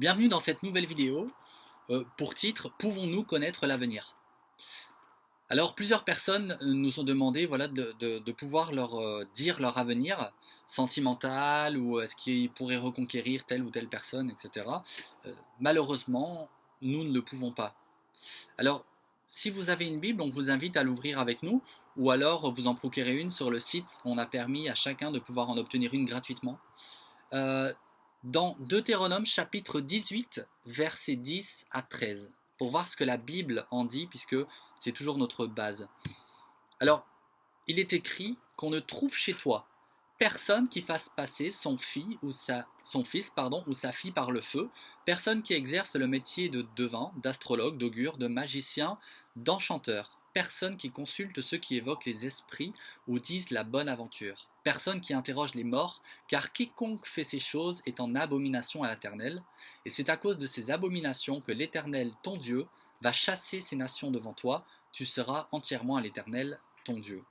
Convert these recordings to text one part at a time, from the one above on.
Bienvenue dans cette nouvelle vidéo pour titre Pouvons-nous connaître l'avenir? Alors plusieurs personnes nous ont demandé voilà, de pouvoir leur dire leur avenir sentimental ou est-ce qu'ils pourraient reconquérir telle ou telle personne, etc. Malheureusement, nous ne le pouvons pas. Alors si vous avez une Bible, on vous invite à l'ouvrir avec nous ou alors vous en procurer une sur le site. On a permis à chacun de pouvoir en obtenir une gratuitement. Euh, dans Deutéronome chapitre 18, versets 10 à 13, pour voir ce que la Bible en dit, puisque c'est toujours notre base. Alors, il est écrit qu'on ne trouve chez toi personne qui fasse passer son fils ou sa fille par le feu, personne qui exerce le métier de devin, d'astrologue, d'augure, de magicien, d'enchanteur, personne qui consulte ceux qui évoquent les esprits ou disent la bonne aventure, personne qui interroge les morts, car quiconque fait ces choses est en abomination à l'Éternel, et c'est à cause de ces abominations que l'Éternel, ton Dieu, va chasser ces nations devant toi, tu seras entièrement à l'Éternel, ton Dieu.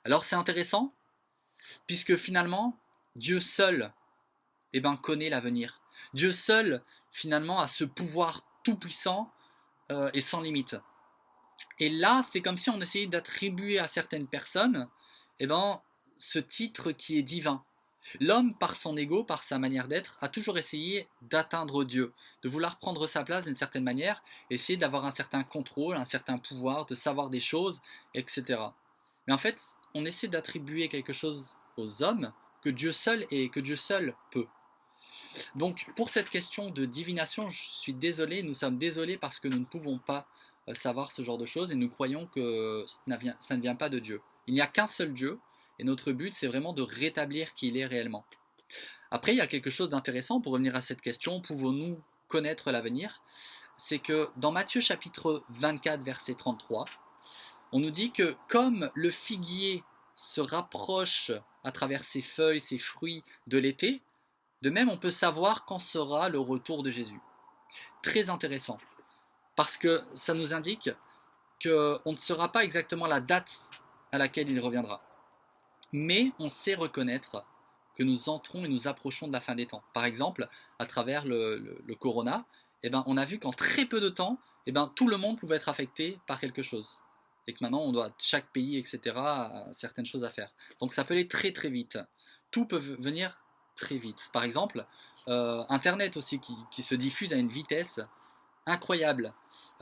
Alors c'est intéressant, puisque finalement, Dieu seul connaît l'avenir. Dieu seul, finalement, a ce pouvoir tout-puissant et sans limite. Et là, c'est comme si on essayait d'attribuer à certaines personnes ce titre qui est divin. L'homme, par son ego, par sa manière d'être, a toujours essayé d'atteindre Dieu, de vouloir prendre sa place d'une certaine manière, essayer d'avoir un certain contrôle, un certain pouvoir, de savoir des choses, etc. Mais en fait, on essaie d'attribuer quelque chose aux hommes que Dieu seul est et que Dieu seul peut. Donc, pour cette question de divination, je suis désolé, nous sommes désolés parce que nous ne pouvons pas savoir ce genre de choses et nous croyons que ça ne vient pas de Dieu. Il n'y a qu'un seul Dieu et notre but, c'est vraiment de rétablir qui il est réellement. Après, il y a quelque chose d'intéressant pour revenir à cette question, pouvons-nous connaître l'avenir? C'est que dans Matthieu chapitre 24, verset 33, on nous dit que comme le figuier se rapproche à travers ses feuilles, ses fruits de l'été, de même on peut savoir quand sera le retour de Jésus. Très intéressant, parce que ça nous indique qu'on ne saura pas exactement la date à laquelle il reviendra. Mais on sait reconnaître que nous entrons et nous approchons de la fin des temps. Par exemple, à travers le corona, on a vu qu'en très peu de temps, tout le monde pouvait être affecté par quelque chose. Et que maintenant, on doit, chaque pays, etc., a certaines choses à faire. Donc ça peut aller très très vite. Tout peut venir très vite. Par exemple, Internet aussi qui se diffuse à une vitesse incroyable.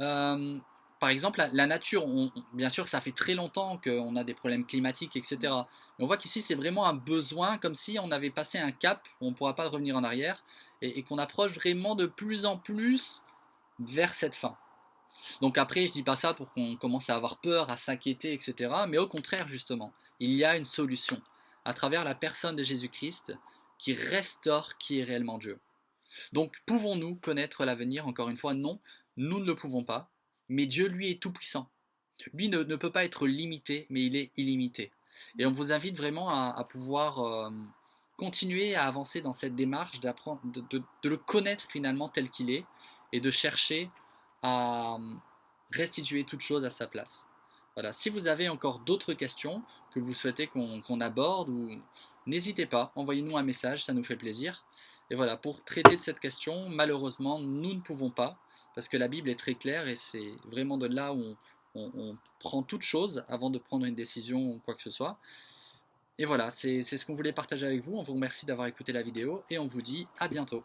Euh, Par exemple, la nature, bien sûr, ça fait très longtemps qu'on a des problèmes climatiques, etc. Mais on voit qu'ici, c'est vraiment un besoin, comme si on avait passé un cap, où on ne pourra pas revenir en arrière, et qu'on approche vraiment de plus en plus vers cette fin. Donc après, je dis pas ça pour qu'on commence à avoir peur, à s'inquiéter, etc. Mais au contraire, justement, il y a une solution à travers la personne de Jésus-Christ qui restaure qui est réellement Dieu. Donc pouvons-nous connaître l'avenir? Encore une fois, non, nous ne le pouvons pas, mais Dieu, lui, est tout-puissant. Lui ne peut pas être limité, mais il est illimité. Et on vous invite vraiment à pouvoir continuer à avancer dans cette démarche, d'apprendre, de le connaître finalement tel qu'il est, et de chercher à restituer toute chose à sa place. Voilà. Si vous avez encore d'autres questions que vous souhaitez qu'on aborde, n'hésitez pas, envoyez-nous un message, ça nous fait plaisir. Et voilà, pour traiter de cette question, malheureusement, nous ne pouvons pas, parce que la Bible est très claire et c'est vraiment de là où on prend toute chose avant de prendre une décision ou quoi que ce soit. Et voilà, c'est ce qu'on voulait partager avec vous. On vous remercie d'avoir écouté la vidéo et on vous dit à bientôt.